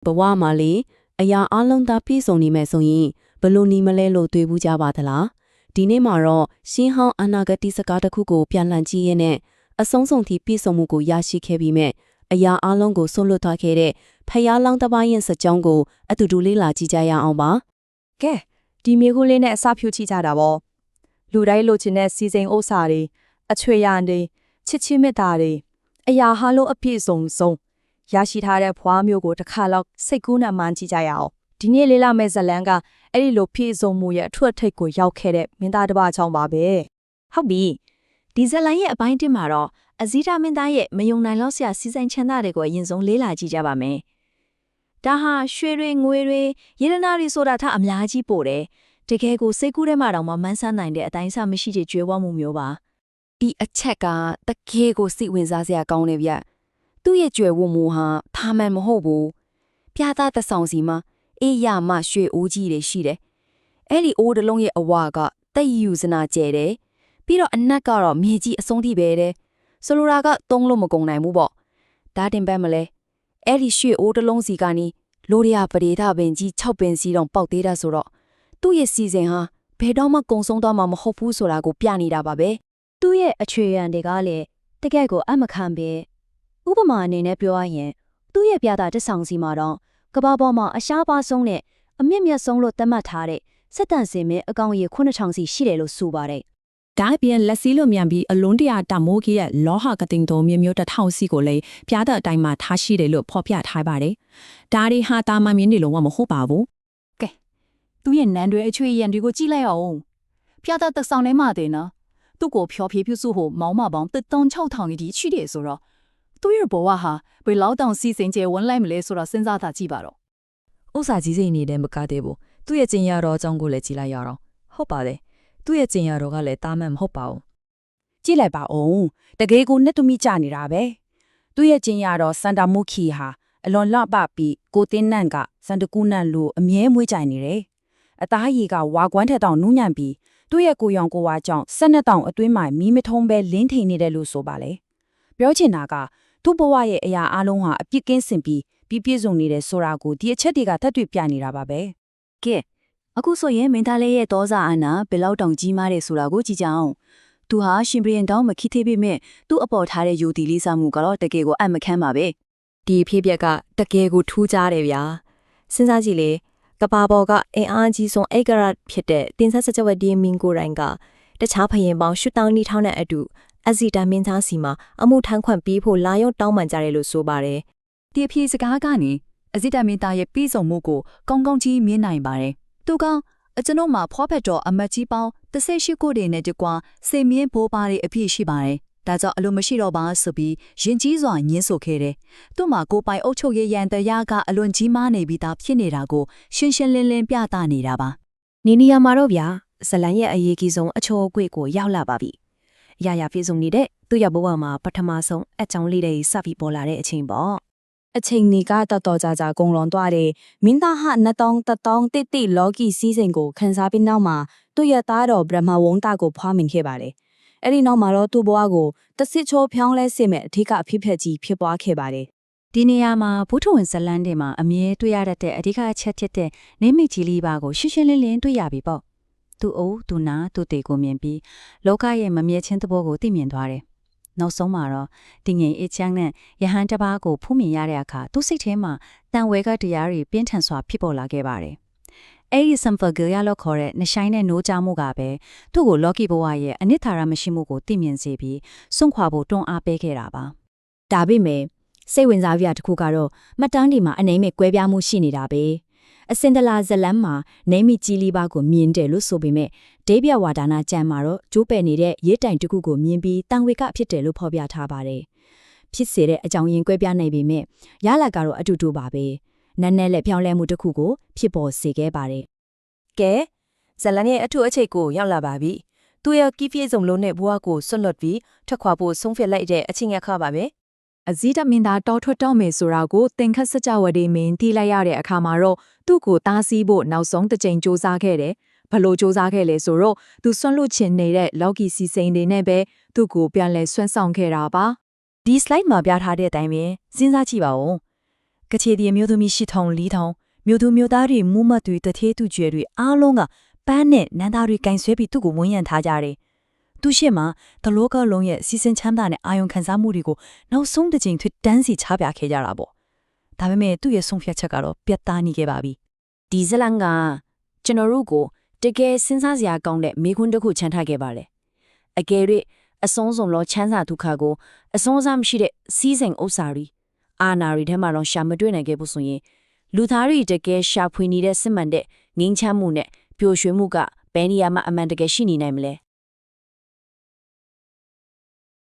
ဘဝမှာလေအရာအလုံးသားပြည့်စုံနေမဲ့ဆိုရင်ဘလို့နီမလဲလို့တွေးဘူးကြပါသလားဒီနေ့မှာတော့ရှင်းဟောင်းအနာဂတ်စကားတစ်ခုကိုပြန်လှန်ကြည့်ရင်းနဲ့အဆုံးစွန်ထိပြည့်စုံမှုကိုရရှိခဲ့ပြီးမဲ့အရာအလုံးကိုဆွန့်လွတ်ထားခဲ့တဲ့ဖယားလောင်းတစ်ပိုင်းရဲ့စကြောင်းကိုအတူတူလေးလာကြည့်ကြရအောင်ပါကဲဒီမျိုးကိုလေးနဲ့အစဖြူချိကြတာပေါ့လူတိုင်းလိုချင်တဲ့စီစိန်ဥစ္စာတွေအချွေရန်တွေချစ်ချင်းမေတ္တာတွေအရာဟာလို့အပြည့်စုံရရှိထားတဲ့ဖွားမျိုးကိုတစ်ခါလောက်စိတ်ကူးနဲ့မှန်းကြည့်ကြရအောင်ဒီနေ့လေးလာမဲ့ဇလန်းကအဲ့ဒီလိုပြည့်စုံမှုရဲ့အထွတ်ထိပ်ကိုရောက်ခဲ့တဲ့မင်းသားတစ်ပါးချောင်းပါပဲဟုတ်ပြီဒီဇလန်ရဲ့အပိုင်းတစ်မှာတော့အဇီတာမင်းသားရဲ့မယုံနိုင်လောက်စရာစီစဉ်ချမ်းသာတွေကိုအရင်ဆုံးလေးလာကြည့်ကြပါမယ်ဒါဟာရွှေတွေငွေတွေရေနနာတွေဆိုတာထားအများကြီးပို့တယ်တကယ်ကိုစိတ်ကူးထဲမှာတောင်မှမန်းဆန်းနိုင်တဲ့အတိုင်းအဆမရှိချေကြွယ်ဝမှုမျိုးပါဒီအချက်ကတကယ်ကိုစိတ်ဝင်စားစရာကောင်းနေဗျသူ့ရဲ့ကြွယ်ဝမှုဟာသာမန်မဟုတ်ဘူးပြာသားတဆောင်စီမှာအေးရမရွှေအိုးကြီးတွေရှိတယ်အဲ့ဒီအိုးတစ်လုံးရဲ့အဝကတိတ်ယူစနာကျဲတယ်ပြီးတော့အနက်ကတော့မြေကြီးအဆုံးထိပဲတယ်ဆိုလိုတာကသုံးလို့မကုန်နိုင်ဘူးပေါ့ဒါတင်ပဲမလဲအဲ့ဒီရွှေအိုးတစ်လုံးစီကနေလိုရပရိသပင်ကြီး6ပင်စီတောင်ပေါက်သေးတာဆိုတော့သူ့ရဲ့စီစဉ်ဟာဘယ်တော့မှကုံဆုံးသွားမှာမဟုတ်ဘူးဆိုတာကိုပြနေတာပါပဲသူ့ရဲ့အခြေရန်တွေကလည်းတကယ့်ကိုအမခံပဲဥပမာအနေနဲ့ပြောရရင်သူ့ရဲ့ပြတာတဆောင်စီမှာတော့ကဘာပေါ်မှာအရှားပါဆုံးနဲ့အမြင့်မြတ်ဆုံးလို့သတ်မှတ်ထားတဲ့စက်တန်စင်မဲအကောင်ရေ9000စီရှိတယ်လို့ဆိုပါတယ်ဒါအပြင်လက်စည်းလို့မြန်ပြီးအလုံးတရာတမိုးကြီးရဲ့လောဟာကတင်တော်မျိုးမျိုး1000စီကိုလည်းပြားတဲ့အတိုင်းမှာထားရှိတယ်လို့ဖော်ပြထားပါတယ်ဒါတွေဟာတာမန်မြင်းတွေလုံးဝမဟုတ်ပါဘူးကဲသူ့ရဲ့နန်းတွေအချွေရန်တွေကိုကြည့်လိုက်အောင်ပြတာတက်ဆောင်နေမှတယ်နော်သူ့ကိုဖျော်ဖြေပြုစုဖို့မောင်းမပေါင်း16000ကြီးရှိတယ်ဆိုတော့သူ့ရဲ့ဘဝဟာဘယ်လောက်တောင်စီစဉ်ကျဲဝင်လိုက်မလဲဆိုတော့စဉ်းစားတာကြည့်ပါတော့ဥစ္စာကြီးစိတ်နေတဲ့မကတဲ့ဘူးသူ့ရဲ့ကျင်ရတော်အကြောင်းကိုလည်းကြည့်လိုက်ရအောင်ဟုတ်ပါတယ်သူ့ရဲ့ကျင်ရတော်ကလည်းတာမန်မဟုတ်ပါဘူးကြည့်လိုက်ပါဦးတကယ်ကိုနဲ့တူမိကြနေတာပဲသူ့ရဲ့ကျင်ရတော်စန်တာမုခီဟာအလွန်လှပပြီးကိုတင်းနန့်ကစန်တကူနန့်လိုအမြဲမွေးကြိုင်နေတယ်အသားရည်ကဝါကွမ်းထက်တောင်နူးညံ့ပြီးသူ့ရဲ့ကိုရောင်ကိုဝါကြောင့်12တောင်အတွင်းမှာမီးမထုံးပဲလင်းထိန်နေတယ်လို့ဆိုပါလေပြောချင်တာကသူ့ဘဝရဲ့အရာအလုံးဟာအပြစ်ကင်းစင်ပြီးပြည့်စုံနေတယ်ဆိုတာကိုဒီအချက်တွေကသက်တွေ့ပြနေတာပါပဲကဲအခုဆိုရင်မင်းသားလေးရဲ့သောစာအာဏာဘယ်လောက်တောင်ကြီးမားတယ်ဆိုတာကိုကြည့်ကြအောင်သူဟာရှင်ဘရင်တောင်မခိသေးပေမဲ့သူ့အပေါ်ထားတဲ့ယူတီလေးစားမှုကတော့တကယ်ကိုအမခန်းပါပဲဒီဖြစ်ပျက်ကတကယ်ကိုထူးခြားတယ်ဗျာစဉ်းစားကြည့်လေကဘာပေါ်ကအင်အားကြီးဆုံးအေဂရတ်ဖြစ်တဲ့တင်ဆက်စကြဝဠာမင်းကိုရိုင်းကတခြားဖရင်ပေါင်း8000နီထောင်းနဲ့အတူအဇီတာမင်းသားစီမှာအမှုထမ်းခွင့်ပေးဖို့လာရောက်တောင်းပန်ကြတယ်လို့ဆိုပါတယ်ဒီအဖြစ်စကားကနေအဇီတာမင်းသားရဲ့ပြီးဆုံးမှုကိုကောင်းကောင်းကြီးမြင်နိုင်ပါတယ်သူကအကျွန်ုပ်မှာဖွားဖက်တော်အမတ်ကြီးပေါင်း18ခုတည်းနဲ့တကွာစိတ်မြင့်ဘိုးပါးတွေအဖြစ်ရှိပါတယ်ဒါကြောင့်အလိုမရှိတော့ပါဆိုပြီးရင်ကြီးစွာညှင်းဆိုခဲ့တယ်သူ့မှာကိုပိုင်အုပ်ချုပ်ရေးရန်တရားကအလွန်ကြီးမားနေပြီးသားဖြစ်နေတာကိုရှင်းရှင်းလင်းလင်းပြသနေတာပါနေနေရမှာတော့ဗျာဇလန်ရဲ့အရေးကြီးဆုံးအချောအကွေ့ကိုရောက်လာပါပြီအရာပြည့်စုံနေတဲ့သူ့ရဲ့ဘဝမှာပထမဆုံးအကြောင်းလေးတွေစပြီးပေါ်လာတဲ့အချိန်ပေါ့အချိန်ကြီးကတော်ကြာကုံလွန်သွားတယ်မင်းသားဟာ2000တိလောကီစီးစိမ်ကိုခန်းစားပြီးနောက်မှာသူ့ရဲ့သားတော်ဗြဟ္မဝုံတာကိုဖွားမြင်ခဲ့ပါတယ်အဲ့ဒီနောက်မှာတော့သူ့ဘဝကိုတဆစ်ချိုးဖြောင်းလဲစေမဲ့အထူးကအဖြစ်ကြီးဖြစ်ပွားခဲ့ပါတယ်ဒီနေရာမှာဘုထဝင်ဇလန်းတွေမှာအမြဲတွေ့ရတဲ့အဓိကအချက်ဖြစ်တဲ့နေမိတ်ကြီးလေးပါကိုရှင်းရှင်းလင်းလင်းတွေ့ရပြီပေါ့သူ့အိုးသူနာသူ့တေကိုမြင်ပြီးလောကရဲ့မမြဲခြင်းသဘောကိုသိမြင်သွားတယ်နောက်ဆုံးမှာတော့တင်ငင်အေးချမ်းနဲ့ယဟန်တစ်ပါးကိုဖူးမြင်ရတဲ့အခါသူ့စိတ်ထဲမှာတန်ဝဲကတရားတွေပြင်းထန်စွာဖြစ်ပေါ်လာခဲ့ပါတယ်အဲ့ဒီဆမ်ဖာဂယ်ရလို့ခေါ်တဲ့နှဆိုင်တဲ့နိုးကြမှုကပဲသူ့ကိုလော်ကီဘဝရဲ့အနှစ်သာရမရှိမှုကိုသိမြင်စေပြီးစွန့်ခွာဖို့တွန်းအားပေးခဲ့တာပါဒါပေမဲ့စိတ်ဝင်စားစရာတစ်ခုကတော့မှတ်တမ်းတွေမှာအနေနဲ့ကွဲပြားမှုရှိနေတာပဲအစင်တလာဇလန်မှာနေမီကြီးလီပါကိုမြင်တယ်လို့ဆိုပေမဲ့ဒေးပြဝါဒနာကျမ်းမှာတော့ကျိုးပယ်နေတဲ့ရေးတိုင်တစ်ခုကိုမြင်ပြီးတန်ဝေကဖြစ်တယ်လို့ဖော်ပြထားပါတယ်ဖြစ်စေတဲ့အကြောင်းရင်းကွဲပြားနေပေမဲ့ရလကတော့အတူတူပါပဲနန်းနဲ့လက်ပြောင်းလဲမှုတစ်ခုကိုဖြစ်ပေါ်စေခဲ့ပါတယ်ကဲဇလန်ရဲ့အထူးအချိတ်ကိုရောက်လာပါပြီသူရဲ့ကီးပြေဆုံးလုံးနဲ့ဘဝကိုဆွတ်လွတ်ပြီးထွက်ခွာဖို့ဆုံးဖြတ်လိုက်တဲ့အချိန်အခါပါပဲအဇီတာမင်းသားတော်ထွက်တော့မယ်ဆိုတာကိုသင်္ခတ်စကြဝဠာမင်းသိလိုက်ရတဲ့အခါမှာတော့သူ့ကိုတားဆီးဖို့နောက်ဆုံးတစ်ကြိမ်စူးစမ်းခဲ့တယ်ဘလို့စူးစမ်းခဲ့လဲဆိုတော့သူဆွန့်လွတ်ချင်နေတဲ့လော်ကီစီစိန်တွေနဲ့ပဲသူ့ကိုပြန်လဲဆွမ်းဆောင်ခဲ့တာပါဒီ slide မှာပြထားတဲ့အတိုင်းပဲစဉ်းစားကြည့်ပါဦး ကချေဒီမျိုးသမီးရှိထောင်လီထောင်မျိုးသူမျိုးသားတွေမူမတ်တွေတသေးသူကျွဲတွေအားလုံးကပန်းနဲ့နန်းသားတွေကင်ဆွဲပြီးသူ့ကိုဝန်းရံထားကြတယ်။သူရှိမှတလောကလုံးရဲ့စီစဉ်ချမ်းသာတဲ့အာယုံခံစားမှုတွေကိုနောက်ဆုံးတစ်ချိန်ထွေတန်းစီချပြခဲ့ကြတာပေါ့။ဒါပေမဲ့သူ့ရဲ့ဆုံးဖြတ်ချက်ကတော့ပြတ်သားနေခဲ့ပါပြီ။ ဒီဇလန်ကကျွန်တော်တို့ကိုတကယ်စဉ်းစားစရာကောင်းတဲ့မိခွန်းတစ်ခုချန်ထားခဲ့ပါတယ်အကယ်၍အဆုံးစုံလောချမ်းသာဒုက္ခကိုအဆုံးစားမရှိတဲ့စီးစိမ်ဥစ္စာတွေအာနာရီထဲမှာတော့ရှာမတွေ့နိုင်ခဲ့ဘူးဆိုရင်လူသားတွေတကယ်ရှာဖွေနေတဲ့စစ်မှန်တဲ့ငင်းချမ်းမှုနဲ့ပျော်ရွှင်မှုကဘယ်နေရာမှာအမှန်တကယ်ရှိနေနိုင်မလဲ